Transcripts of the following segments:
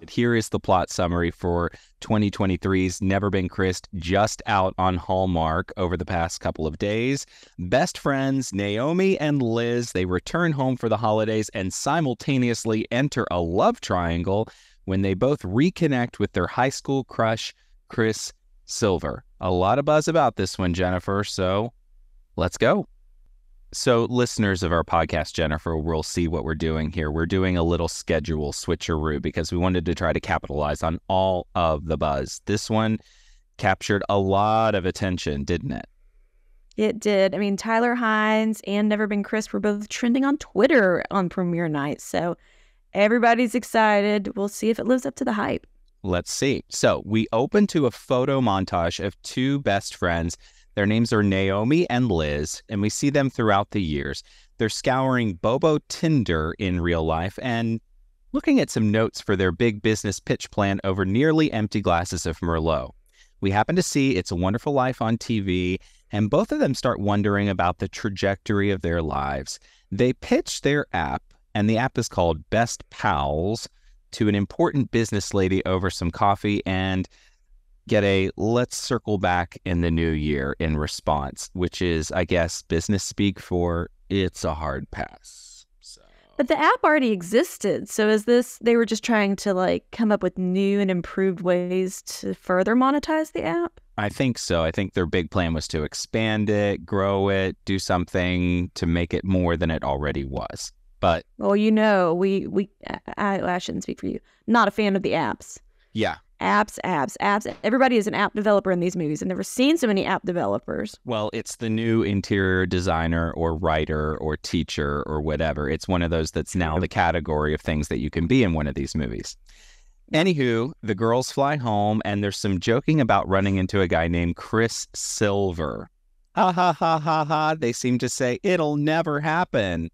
Here is the plot summary for 2023's Never Been Kissed, just out on Hallmark over the past couple of days. Best friends Naomi and Liz, they return home for the holidays and simultaneously enter a love triangle when they both reconnect with their high school crush, Chris Silver. A lot of buzz about this one, Jennifer, so let's go. So listeners of our podcast, Jennifer, will see what we're doing here. We're doing a little schedule switcheroo because we wanted to try to capitalize on all of the buzz. This one captured a lot of attention, didn't it? It did. I mean, Tyler Hynes and Never Been Kissed were both trending on Twitter on premiere night. So everybody's excited. We'll see if it lives up to the hype. Let's see. So we open to a photo montage of two best friends. Their names are Naomi and Liz, and we see them throughout the years. They're scouring Bobo Tinder in real life and looking at some notes for their big business pitch plan over nearly empty glasses of Merlot. We happen to see It's a Wonderful Life on TV, and both of them start wondering about the trajectory of their lives. They pitch their app, and the app is called Best Pals, to an important business lady over some coffee and get a let's circle back in the new year in response, which is, I guess, business speak for it's a hard pass. So. But the app already existed. So is this, they were just trying to come up with new and improved ways to further monetize the app? I think so. I think their big plan was to expand it, grow it, do something to make it more than it already was. But well, I shouldn't speak for you. Not a fan of the apps. Yeah. Apps. Everybody is an app developer in these movies. I've never seen so many app developers. Well, it's the new interior designer or writer or teacher or whatever. It's one of those that's now the category of things that you can be in one of these movies. Anywho, the girls fly home and there's some joking about running into a guy named Chris Silver. Ha ha ha ha ha. They seem to say it'll never happen.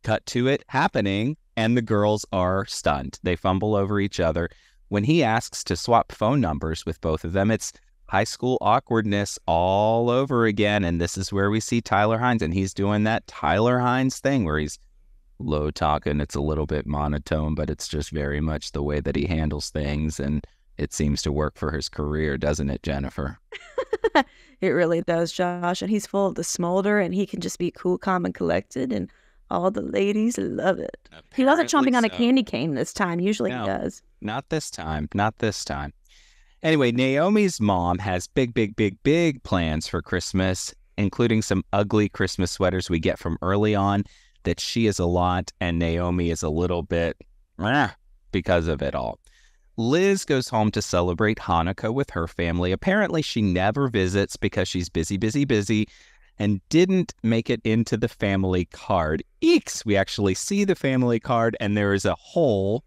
Cut to it happening, and the girls are stunned. They fumble over each other. When he asks to swap phone numbers with both of them, it's high school awkwardness all over again. And this is where we see Tyler Hynes, and he's doing that Tyler Hynes thing where he's low talking. It's a little bit monotone, but it's just very much the way that he handles things. And it seems to work for his career, doesn't it, Jennifer? It really does, Josh. And he's full of the smolder, and he can just be cool, calm, and collected. And all the ladies love it. Apparently he wasn't chomping on a candy cane this time. Usually he does. Not this time. Anyway, Naomi's mom has big plans for Christmas, including some ugly Christmas sweaters we get from early on that she is a lot and Naomi is a little bit because of it all. Liz goes home to celebrate Hanukkah with her family. Apparently she never visits because she's busy, and didn't make it into the family card. Eeks! We actually see the family card, and there is a hole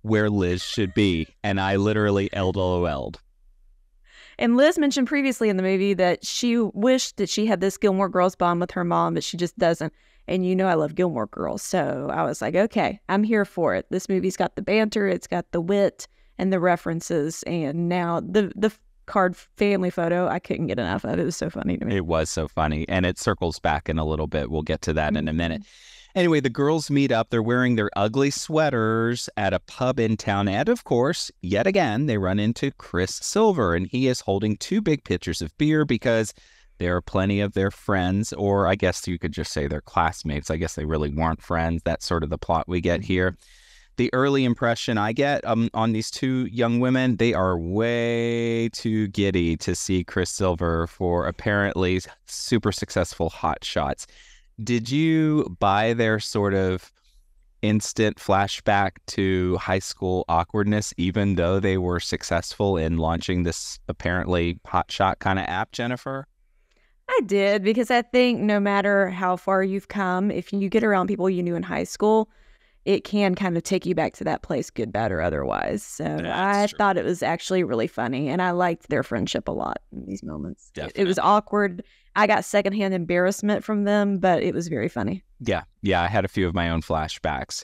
where Liz should be, and I literally LOL'd. And Liz mentioned previously in the movie that she wished that she had this Gilmore Girls bond with her mom, but she just doesn't. And I love Gilmore Girls, so I was like, okay, I'm here for it. This movie's got the banter, it's got the wit and the references, and now the card family photo, I couldn't get enough of it. It was so funny to me. It was so funny, and it circles back in a little bit. We'll get to that in a minute. Anyway, the girls meet up. They're wearing their ugly sweaters at a pub in town, and of course, yet again, they run into Chris Silver, and he is holding two big pitchers of beer because there are plenty of their friends, or I guess you could just say their classmates. I guess they really weren't friends. That's sort of the plot we get here. The early impression I get on these two young women, they are way too giddy to see Chris Silver for apparently super successful hot shots. Did you buy their sort of instant flashback to high school awkwardness, even though they were successful in launching this apparently hotshot kind of app, Jennifer? I did, because I think no matter how far you've come, if you get around people you knew in high school, it can kind of take you back to that place, good, bad, or otherwise. So I thought it was actually really funny, and I liked their friendship a lot in these moments. It was awkward. I got secondhand embarrassment from them, but it was very funny. Yeah, I had a few of my own flashbacks.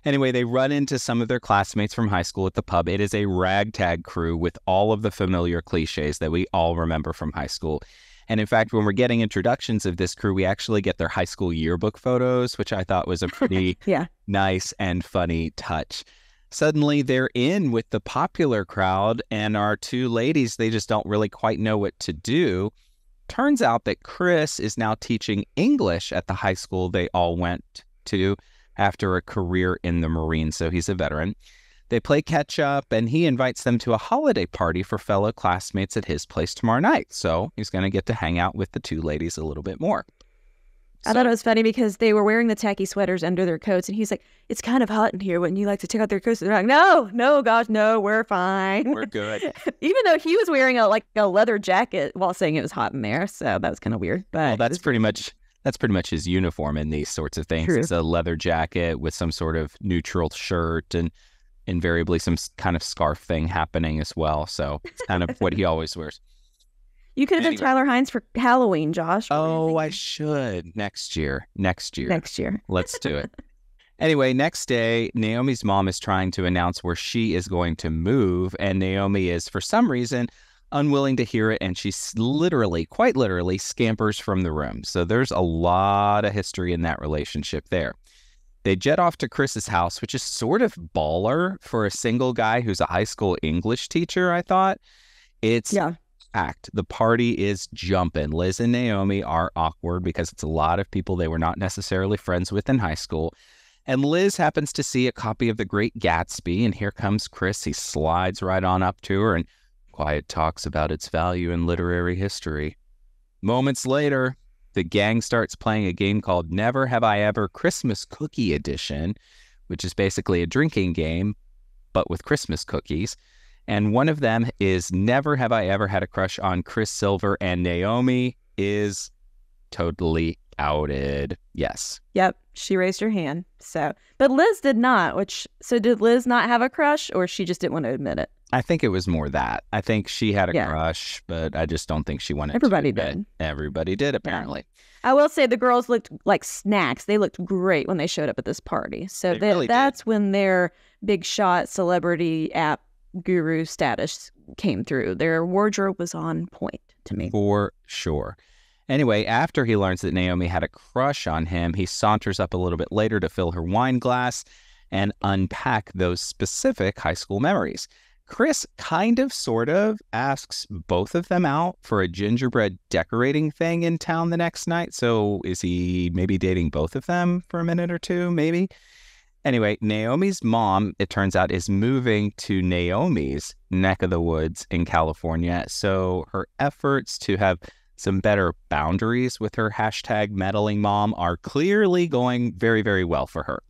Anyway, they run into some of their classmates from high school at the pub. It is a ragtag crew with all of the familiar cliches that we all remember from high school. And in fact, when we're getting introductions of this crew, we actually get their high school yearbook photos, which I thought was a pretty nice and funny touch. Suddenly, they're in with the popular crowd, and our two ladies, they just don't really quite know what to do. Turns out that Chris is now teaching English at the high school they all went to after a career in the Marines, so he's a veteran. They play catch up, and he invites them to a holiday party for fellow classmates at his place tomorrow night. So he's going to get to hang out with the two ladies a little bit more. I thought it was funny because they were wearing the tacky sweaters under their coats, and he's like, "It's kind of hot in here. Wouldn't you like to take out their coats?" And they're like, "No, gosh, no, we're fine. We're good." Even though he was wearing a leather jacket while saying it was hot in there, so that was kind of weird. But that's pretty much his uniform in these sorts of things. True. It's a leather jacket with some sort of neutral shirt and invariably some kind of scarf thing happening as well. So it's kind of what he always wears. You could have been Tyler Hynes for Halloween, Josh. Oh, I should. Next year. Let's do it. Anyway, next day, Naomi's mom is trying to announce where she is going to move, and Naomi is, for some reason, unwilling to hear it, and she quite literally, scampers from the room. So there's a lot of history in that relationship there. They jet off to Chris's house, which is sort of baller for a single guy who's a high school English teacher, I thought. It's packed. The party is jumping. Liz and Naomi are awkward because it's a lot of people they were not necessarily friends with in high school. And Liz happens to see a copy of The Great Gatsby, and here comes Chris. He slides right on up to her and quiet talks about its value in literary history. Moments later, the gang starts playing a game called Never Have I Ever Christmas Cookie Edition, which is basically a drinking game, but with Christmas cookies. And one of them is Never Have I Ever Had a Crush on Chris Silver, and Naomi is totally outed. Yes. Yep. She raised her hand. But Liz did not, so did Liz not have a crush, or she just didn't want to admit it? I think it was more that. I think she had a crush, but I just don't think she wanted Everybody to admit. did. Everybody did, apparently. I will say the girls looked like snacks. They looked great when they showed up at this party. So that's when their big shot celebrity app guru status came through. Their wardrobe was on point to me. For sure. Anyway, after he learns that Naomi had a crush on him, he saunters up a little bit later to fill her wine glass and unpack those specific high school memories. Chris sort of asks both of them out for a gingerbread decorating thing in town the next night. So is he maybe dating both of them for a minute or two, maybe? Anyway, Naomi's mom, it turns out, is moving to Naomi's neck of the woods in California. So her efforts to have some better boundaries with her #meddling mom are clearly going very, very well for her.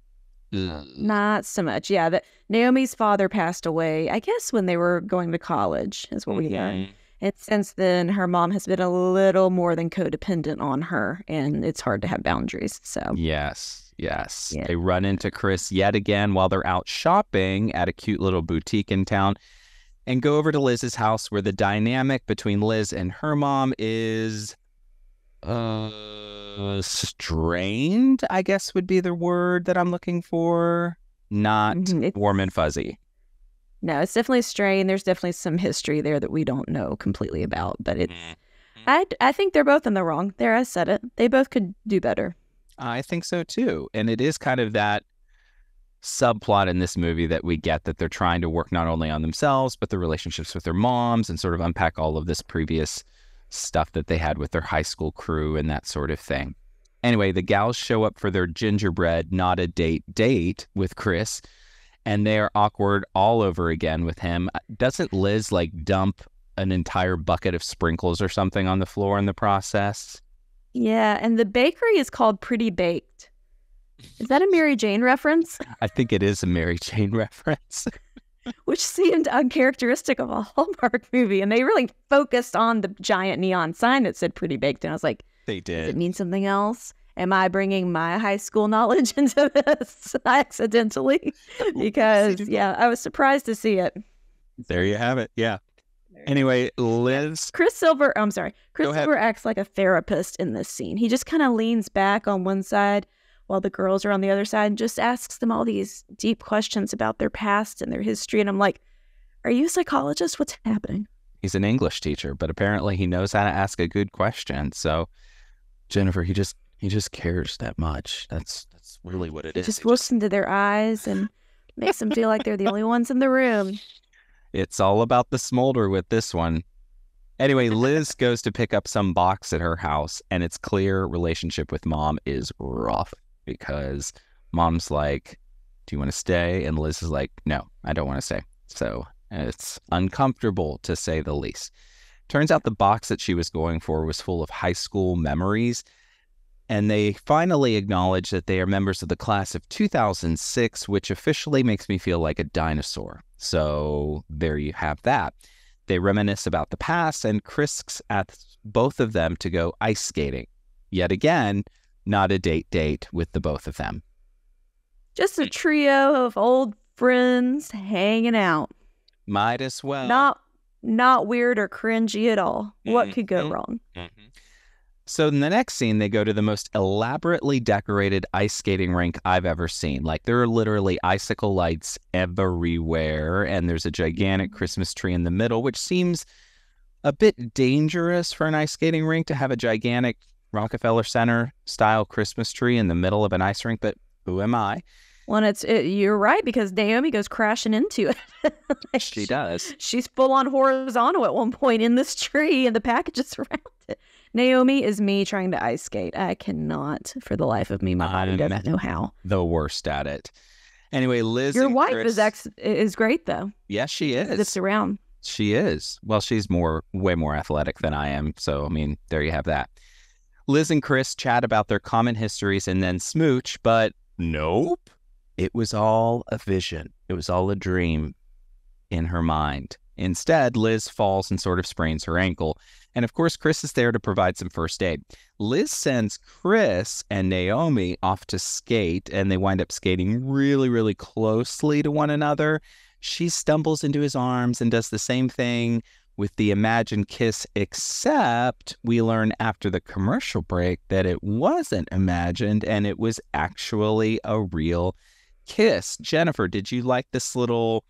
Not so much. Yeah, Naomi's father passed away, I guess, when they were going to college, is what we learned. And since then, her mom has been a little more than codependent on her, and it's hard to have boundaries. So Yes. They run into Chris yet again while they're out shopping at a cute little boutique in town and go over to Liz's house, where the dynamic between Liz and her mom is strained, I guess would be the word that I'm looking for. Not warm and fuzzy. No, it's definitely strained. There's definitely some history there that we don't know completely about, but I think they're both in the wrong. There, I said it. They both could do better. I think so too. And it is kind of that subplot in this movie that we get, that they're trying to work not only on themselves, but the relationships with their moms, and sort of unpack all of this previous stuff that they had with their high school crew and that sort of thing. Anyway, the gals show up for their gingerbread, not a date with Chris, and they are awkward all over again with him. Doesn't Liz dump an entire bucket of sprinkles or something on the floor in the process? Yeah, and the bakery is called Pretty Baked. Is that a Mary Jane reference? I think it is a Mary Jane reference. Which seemed uncharacteristic of a Hallmark movie. And they really focused on the giant neon sign that said Pretty Baked. And I was like, they did. Does it mean something else? Am I bringing my high school knowledge into this accidentally? Because, I was surprised to see it. There you have it. Yeah. Anyway, Liz. Chris Silver acts like a therapist in this scene. He just kind of leans back on one side while the girls are on the other side and just asks them all these deep questions about their past and their history. And I'm like, are you a psychologist? What's happening? He's an English teacher, but apparently he knows how to ask a good question. So, Jennifer, he just cares that much. That's really what it is. Just looks into their eyes and makes them feel like they're the only ones in the room. It's all about the smolder with this one. Anyway, Liz goes to pick up some box at her house, and it's clear relationship with Mom is rough because Mom's like, do you want to stay? And Liz is like, no, I don't want to stay. So it's uncomfortable, to say the least. Turns out the box that she was going for was full of high school memories, and they finally acknowledge that they are members of the class of 2006, which officially makes me feel like a dinosaur. So there you have that. They reminisce about the past, and Chris asks both of them to go ice skating. Yet again, not a date with the both of them. Just a trio of old friends hanging out. Might as well. Not weird or cringy at all. What could go wrong? So in the next scene, they go to the most elaborately decorated ice skating rink I've ever seen. Like, there are literally icicle lights everywhere, and there's a gigantic Christmas tree in the middle, which seems a bit dangerous for an ice skating rink to have a gigantic Rockefeller Center style Christmas tree in the middle of an ice rink, but who am I? Well, you're right, because Naomi goes crashing into it. She does. She's full on horizontal at one point in this tree, and the packages around it. Naomi is me trying to ice skate. I cannot, for the life of me. My body doesn't know how. The worst at it. Anyway, Liz. Your wife Chris, is great, though. Yes, she is. Zips around. She is. Well, she's way more athletic than I am. So, I mean, there you have that. Liz and Chris chat about their common histories and then smooch, but nope. It was all a vision. It was all a dream in her mind. Instead, Liz falls and sort of sprains her ankle. And of course, Chris is there to provide some first aid. Liz sends Chris and Naomi off to skate, and they wind up skating really, really closely to one another. She stumbles into his arms and does the same thing with the imagined kiss, except we learn after the commercial break that it wasn't imagined and it was actually a real kiss. Jennifer, did you like this little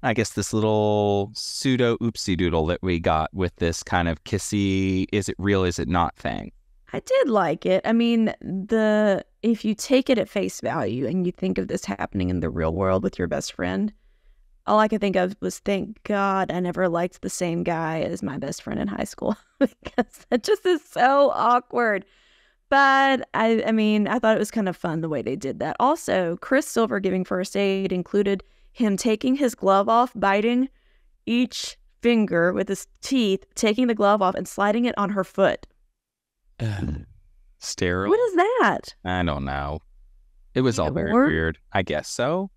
pseudo oopsie doodle that we got with this kind of kissy, is it real, is it not thing? I did like it. I mean, if you take it at face value and you think of this happening in the real world with your best friend, all I could think of was, thank God I never liked the same guy as my best friend in high school, because that just is so awkward. But I mean, I thought it was kind of fun the way they did that. Also, Chris Silver giving first aid included him taking his glove off, biting each finger with his teeth, taking the glove off and sliding it on her foot. Sterile. What is that? I don't know. It was all very weird. I guess so.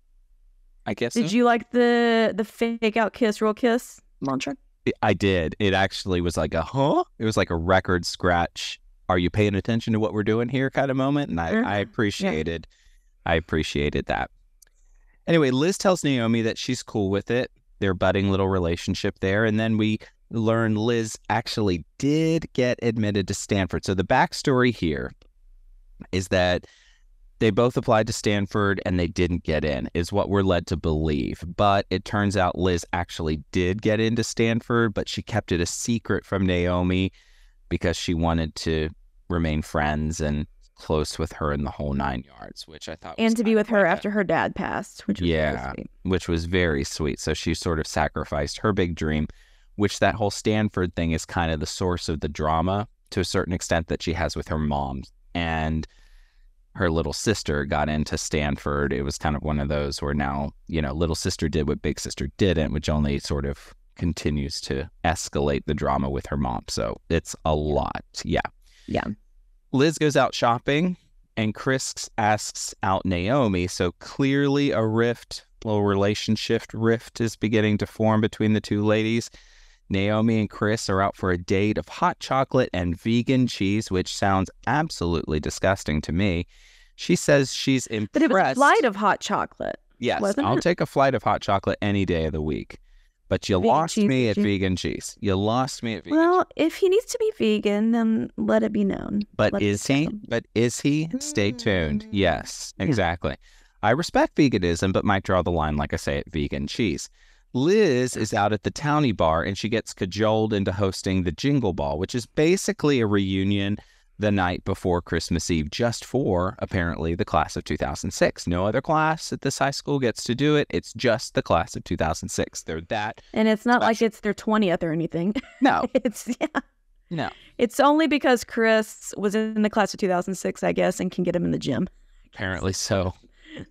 Did you like the fake out kiss, real kiss mantra? I did. It actually was like it was like a record scratch. Are you paying attention to what we're doing here kind of moment? And I appreciated that. Anyway, Liz tells Naomi that she's cool with it. Their budding little relationship there. And then we learn Liz actually did get admitted to Stanford. So the backstory here is that they both applied to Stanford and they didn't get in, is what we're led to believe. But it turns out Liz actually did get into Stanford, but she kept it a secret from Naomi because she wanted to remain friends and close with her in the whole 9 yards, which I thought was and to be with her after her dad passed, which was very sweet. Which was very sweet. So she sort of sacrificed her big dream, which that whole Stanford thing is kind of the source of the drama to a certain extent that she has with her mom. And her little sister got into Stanford. It was kind of one of those where now, little sister did what big sister didn't, which only sort of continues to escalate the drama with her mom. So it's a lot. Yeah. Liz goes out shopping and Chris asks out Naomi. So clearly a little relationship rift is beginning to form between the two ladies. Naomi and Chris are out for a date of hot chocolate and vegan cheese, which sounds absolutely disgusting to me. She says she's impressed. But it was a flight of hot chocolate. Yes, I'll take a flight of hot chocolate any day of the week. But you lost me at vegan cheese. You lost me at vegan cheese. Well, if he needs to be vegan, then let it be known. But is he? Stay tuned. Yes, exactly. I respect veganism, but might draw the line, like I say, at vegan cheese. Liz is out at the townie bar, and she gets cajoled into hosting the Jingle Ball, which is basically a reunion the night before Christmas Eve, just for, apparently, the class of 2006. No other class at this high school gets to do it. It's just the class of 2006. They're that And it's not special. like it's their 20th or anything. No. No. No. It's only because Chris was in the class of 2006, I guess, and can get him in the gym. Apparently so.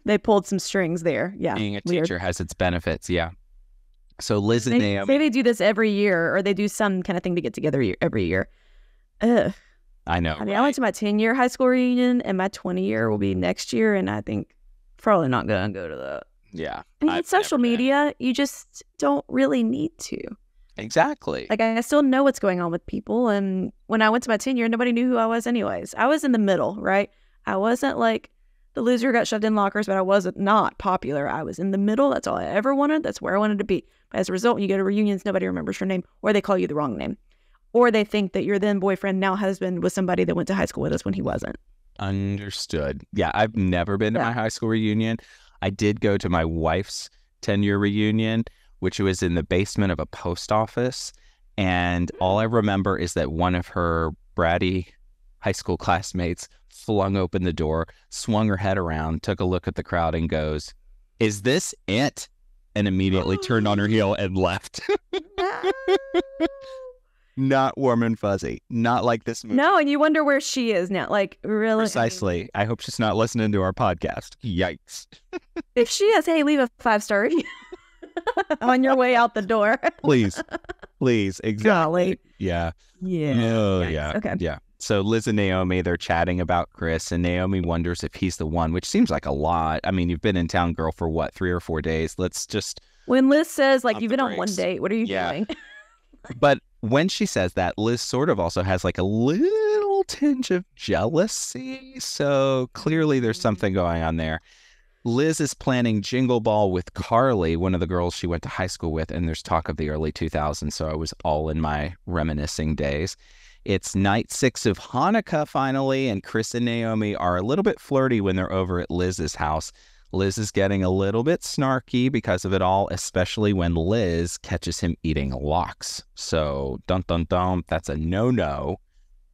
They pulled some strings there. Yeah. Being a weird. teacher has its benefits, yeah. So Liz and Naomi... Say they do this every year, or they do some kind of thing to get together every year. Ugh. I know. I mean, I went to my 10-year high school reunion, and my 20-year will be next year, and I think probably not going to go to that. Yeah. I mean, it's social media. You just don't really need to. Exactly. Like, I still know what's going on with people, and when I went to my 10-year, nobody knew who I was anyways. I was in the middle, right? I wasn't like the loser who got shoved in lockers, but I wasn't not popular. I was in the middle. That's all I ever wanted. That's where I wanted to be. But as a result, when you go to reunions, nobody remembers your name, or they call you the wrong name. Or they think that your then boyfriend, now husband, was somebody that went to high school with us when he wasn't. Understood. Yeah, I've never been to my high school reunion. I did go to my wife's 10-year reunion, which was in the basement of a post office. And all I remember is that one of her bratty high school classmates flung open the door, swung her head around, took a look at the crowd and goes, "Is this it?" And immediately turned on her heel and left. Not warm and fuzzy. Not like this movie. No, and you wonder where she is now. Like, really? Precisely. I hope she's not listening to our podcast. Yikes. If she is, hey, leave a 5-star review on your way out the door. Please. Exactly. Golly. Yeah. Yeah. Oh, Yikes. yeah. Okay. Yeah. So Liz and Naomi, they're chatting about Chris, and Naomi wonders if he's the one, which seems like a lot. I mean, you've been in town, girl, for what, 3 or 4 days? Let's just... When Liz says, like, Pump you've the been on one brakes. date, what are you doing? But when she says that, Liz sort of also has like a little tinge of jealousy. So clearly there's something going on there. Liz is planning Jingle Ball with Carly, one of the girls she went to high school with, and there's talk of the early 2000s, so I was all in my reminiscing days. It's night 6 of Hanukkah finally, and Chris and Naomi are a little bit flirty when they're over at Liz's house. Liz is getting a little bit snarky because of it all, especially when Liz catches him eating lox. So, dun dun dun, that's a no-no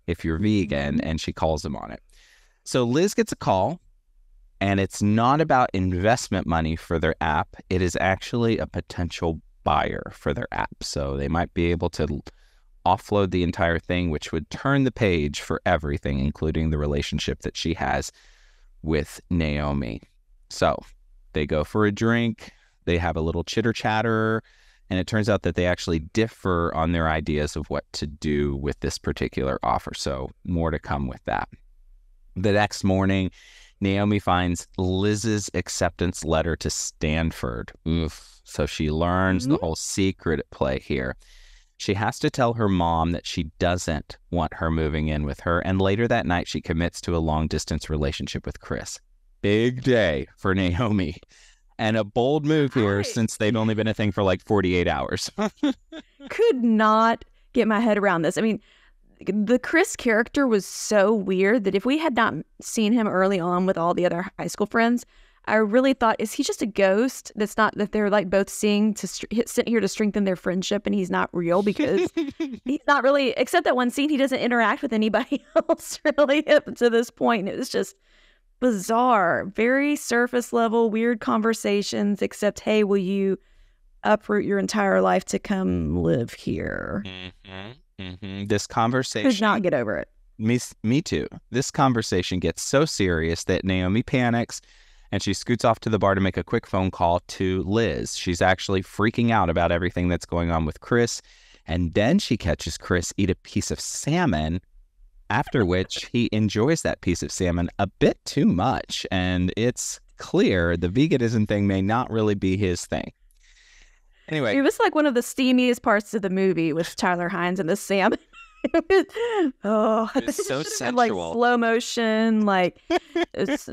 if you're vegan, and she calls him on it. So Liz gets a call, and it's not about investment money for their app. It is actually a potential buyer for their app. So they might be able to offload the entire thing, which would turn the page for everything, including the relationship that she has with Naomi. So they go for a drink, they have a little chitter chatter, and it turns out that they actually differ on their ideas of what to do with this particular offer. So more to come with that. The next morning, Naomi finds Liz's acceptance letter to Stanford. Oof. So she learns the whole secret at play here. She has to tell her mom that she doesn't want her moving in with her, and later that night she commits to a long-distance relationship with Chris. Big day for Naomi, and a bold move here since they've only been a thing for like 48 hours. Could not get my head around this. I mean, the Chris character was so weird that if we had not seen him early on with all the other high school friends, I really thought, is he just a ghost that's not, that they're like both seeing to sit here to strengthen their friendship, and he's not real because he's not really, except that one scene, he doesn't interact with anybody else really up to this point. It was just bizarre, very surface level, weird conversations, except, hey, will you uproot your entire life to come live here? This conversation... Could not get over it. Me too. This conversation gets so serious that Naomi panics, and she scoots off to the bar to make a quick phone call to Liz. She's actually freaking out about everything that's going on with Chris, and then she catches Chris eat a piece of salmon, after which he enjoys that piece of salmon a bit too much, and it's clear the veganism thing may not really be his thing. Anyway. It was like one of the steamiest parts of the movie with Tyler Hynes and the salmon. It's so sensual. Like slow motion, like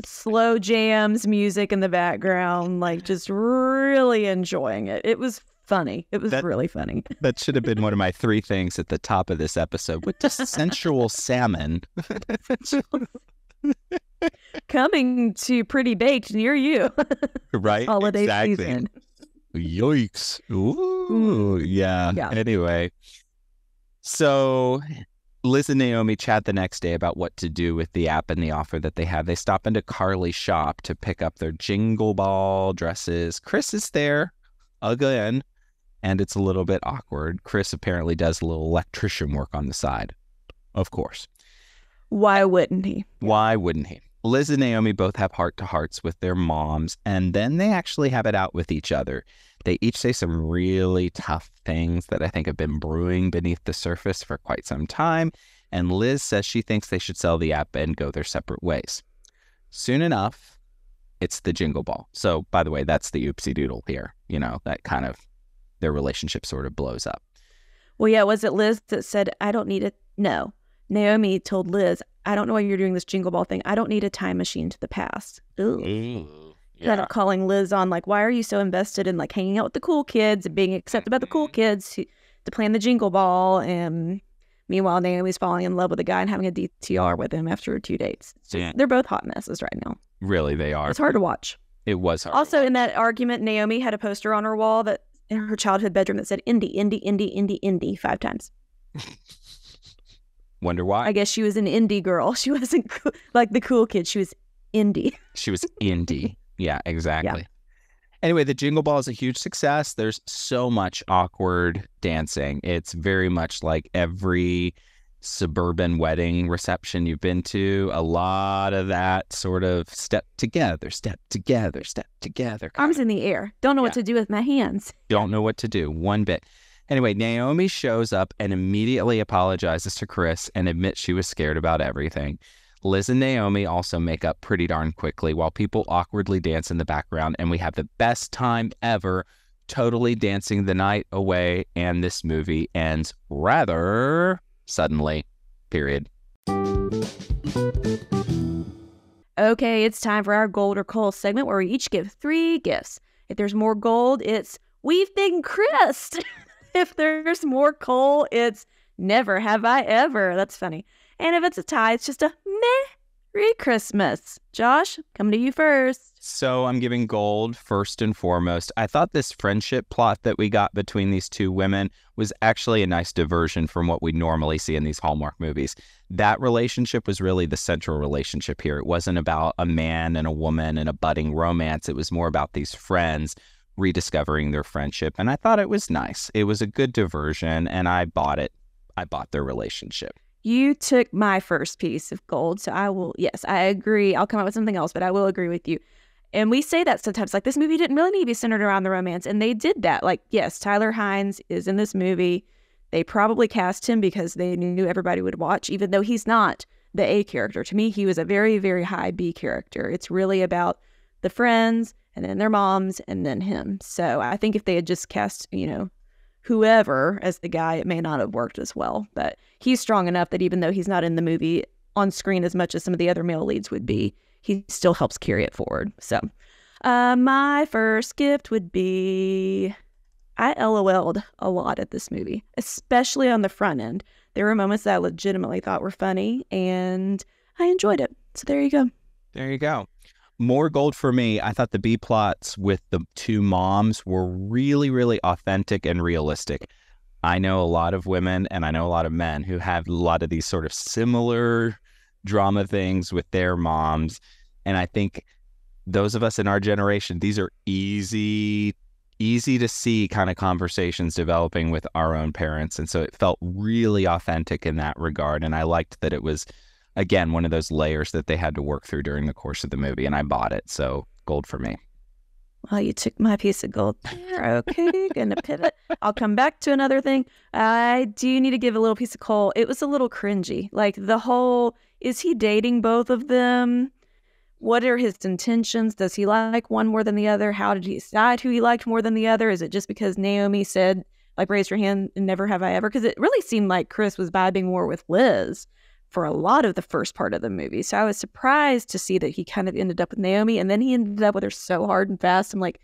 slow jams, music in the background, like just really enjoying it. It was funny. It was really funny. That should have been one of my 3 things at the top of this episode. With just sensual salmon. Coming to Pretty Baked near you. Right? Holiday exactly. season. Yikes. Ooh, yeah. Anyway, so Liz and Naomi chat the next day about what to do with the app and the offer that they have. They stop into Carly's shop to pick up their Jingle Ball dresses. Chris is there again, and it's a little bit awkward. Chris apparently does a little electrician work on the side, of course. Why wouldn't he? Why wouldn't he? Liz and Naomi both have heart-to-hearts with their moms, and then they actually have it out with each other. They each say some really tough things that I think have been brewing beneath the surface for quite some time, and Liz says she thinks they should sell the app and go their separate ways. Soon enough, it's the Jingle Ball. So, by the way, that's the oopsie doodle here. You know, that kind of, their relationship sort of blows up. Well, yeah, was it Liz that said, I don't need it? No. Naomi told Liz, I don't know why you're doing this Jingle Ball thing. I don't need a time machine to the past. Ooh. Yeah. Kind of calling Liz on, like, why are you so invested in, like, hanging out with the cool kids and being accepted by the cool kids to plan the Jingle Ball? And meanwhile, Naomi's falling in love with a guy and having a DTR with him after 2 dates. So they're both hot messes right now. Really, they are. It's hard to watch. It was hard. Also, in that argument, Naomi had a poster on her wall that in her childhood bedroom that said, Indie, Indie, Indie, Indie, Indie, 5 times. Wonder why? I guess she was an indie girl. She wasn't like the cool kid. She was indie. She was indie. Yeah, exactly. Yeah. Anyway, the Jingle Ball is a huge success. There's so much awkward dancing. It's very much like every suburban wedding reception you've been to. A lot of that sort of step together, step together, step together. Arms in the air. Don't know what to do with my hands. Don't know what to do. One bit. Anyway, Naomi shows up and immediately apologizes to Chris and admits she was scared about everything. Liz and Naomi also make up pretty darn quickly while people awkwardly dance in the background, and we have the best time ever, totally dancing the night away, and this movie ends rather suddenly, period. Okay, it's time for our gold or coal segment where we each give 3 gifts. If there's more gold, it's we've been Christ. If there's more coal, it's never have I ever. That's funny. And if it's a tie, it's just a Merry Christmas. Josh, coming to you first. So I'm giving gold first and foremost. I thought this friendship plot that we got between these 2 women was actually a nice diversion from what we normally see in these Hallmark movies. That relationship was really the central relationship here. It wasn't about a man and a woman and a budding romance. It was more about these friends rediscovering their friendship. And I thought it was nice. It was a good diversion, and I bought it. I bought their relationship. You took my first piece of gold, so I agree. I'll come up with something else, but I will agree with you. And we say that sometimes, like, this movie didn't really need to be centered around the romance, and they did that. Like, yes, Tyler Hynes is in this movie. They probably cast him because they knew everybody would watch, even though he's not the A character. To me, he was a very, very high B character. It's really about the friends, and then their moms, and then him. So I think if they had just cast, whoever as the guy, it may not have worked as well. But he's strong enough that even though he's not in the movie on screen as much as some of the other male leads would be, he still helps carry it forward. So my first gift would be, I LOL'd a lot at this movie, especially on the front end. There were moments that I legitimately thought were funny, and I enjoyed it. So there you go. There you go. More gold for me. I thought the B plots with the 2 moms were really, really authentic and realistic. I know a lot of women and I know a lot of men who have a lot of these sort of similar drama things with their moms. And I think those of us in our generation, these are easy to see kind of conversations developing with our own parents. And so it felt really authentic in that regard. And I liked that it was, again, one of those layers that they had to work through during the course of the movie, and I bought it. So gold for me. Well, you took my piece of gold there. Okay, gonna pivot. I'll come back to another thing. I do need to give a little piece of coal. It was a little cringy. Like the whole, is he dating both of them? What are his intentions? Does he like one more than the other? How did he decide who he liked more than the other? Is it just because Naomi said, like, raise your hand and never have I ever? Because it really seemed like Chris was vibing more with Liz for a lot of the first part of the movie. So I was surprised to see that he kind of ended up with Naomi, and then he ended up with her so hard and fast. I'm like,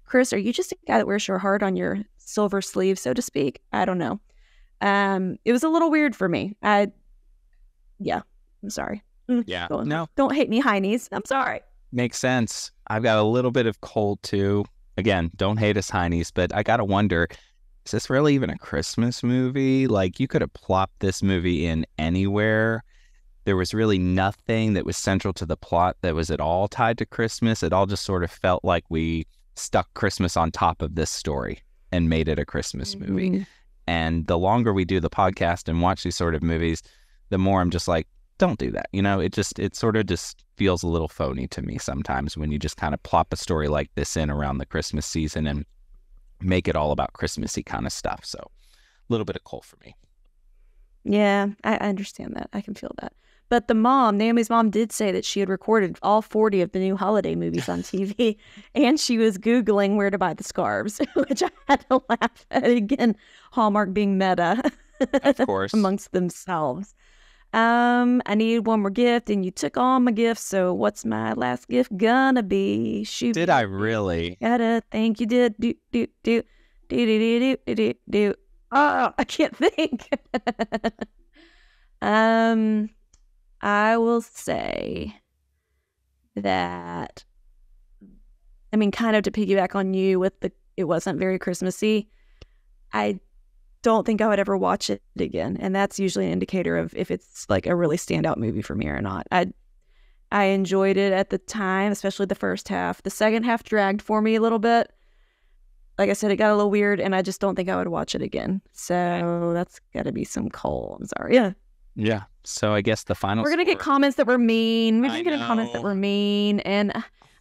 Chris, are you just a guy that wears your heart on your silver sleeve, so to speak? I don't know. It was a little weird for me. I'm sorry. Yeah. Don't hate me, Hynes. I'm sorry. Makes sense. I've got a little bit of cold too. again, don't hate us, Heinies, but I got to wonder, is this really even a Christmas movie? Like, you could have plopped this movie in anywhere. There was really nothing that was central to the plot that was at all tied to Christmas. It all just sort of felt like we stuck Christmas on top of this story and made it a Christmas movie. And the longer we do the podcast and watch these sort of movies, the more I'm just like, don't do that. You know, it sort of just feels a little phony to me sometimes when you just kind of plop a story like this in around the Christmas season and make it all about Christmassy kind of stuff. So a little bit of cold for me. Yeah, I understand that. I can feel that. But the mom, Naomi's mom, did say that she had recorded all 40 of the new holiday movies on TV, and she was Googling where to buy the scarves, which I had to laugh at. Again, Hallmark being meta. Of course. Amongst themselves. I need one more gift, and you took all my gifts, so what's my last gift gonna be? Shoot. Did I really? Gotta think you did. Do. Oh, I can't think. I will say that, I mean, kind of to piggyback on you with it wasn't very Christmassy. I don't think I would ever watch it again. And that's usually an indicator of if it's like a really standout movie for me or not. I enjoyed it at the time, especially the first half. The second half dragged for me a little bit. Like I said, it got a little weird, and I just don't think I would watch it again. So that's got to be some coal. I'm sorry. Yeah. Yeah. So I guess the final We're going to get comments that were mean. We're just getting comments that were mean. And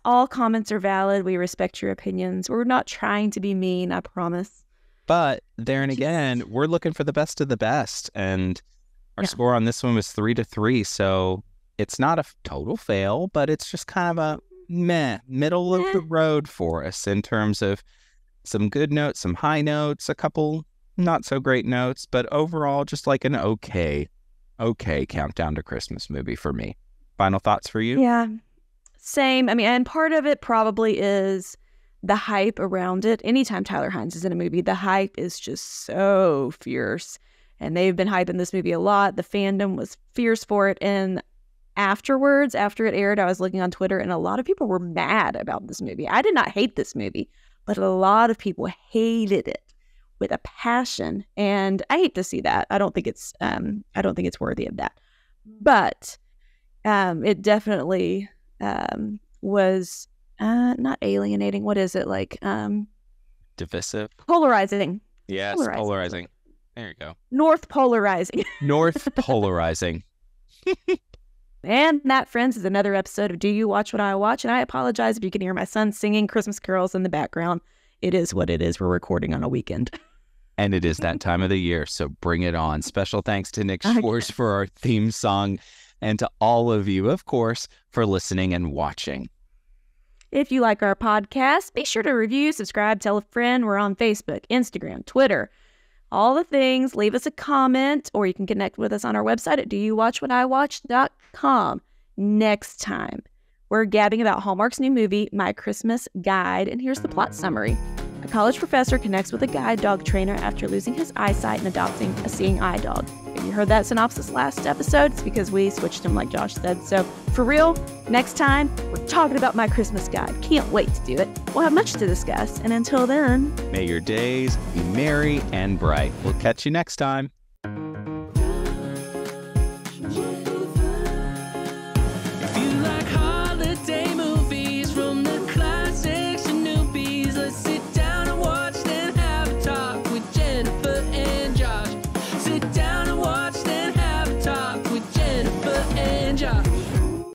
all comments are valid. We respect your opinions. We're not trying to be mean, I promise. But there and again, we're looking for the best of the best. And our score on this one was 3-3. So it's not a total fail, but it's just kind of a middle of the road for us in terms of some good notes, some high notes, a couple not so great notes, but overall just like an okay countdown to Christmas movie for me. Final thoughts for you? Yeah, same. I mean, and part of it probably is the hype around it. Anytime Tyler Hynes is in a movie, the hype is just so fierce. And they've been hyping this movie a lot. The fandom was fierce for it. And afterwards, after it aired, I was looking on Twitter, and a lot of people were mad about this movie. I did not hate this movie, but a lot of people hated it with a passion, and I hate to see that. I don't think it's worthy of that. But it definitely was not alienating. What is it like? Divisive. Polarizing. Yes, polarizing. There you go. North polarizing. North polarizing. And that, friends, is another episode of Do You Watch What I Watch? And I apologize if you can hear my son singing Christmas carols in the background. It is what it is. We're recording on a weekend. And it is that time of the year, so bring it on. Special thanks to Nick Schwartz for our theme song, and to all of you, of course, for listening and watching. If you like our podcast, be sure to review, subscribe, tell a friend. We're on Facebook, Instagram, Twitter, all the things. Leave us a comment, or you can connect with us on our website at doyouwatchwhatiwatch.com. Next time, we're gabbing about Hallmark's new movie, My Christmas Guide, and here's the plot summary. A college professor connects with a guide dog trainer after losing his eyesight and adopting a seeing eye dog. If you heard that synopsis last episode, it's because we switched him like Josh said. So for real, next time, we're talking about My Christmas Guide. Can't wait to do it. We'll have much to discuss. And until then, may your days be merry and bright. We'll catch you next time.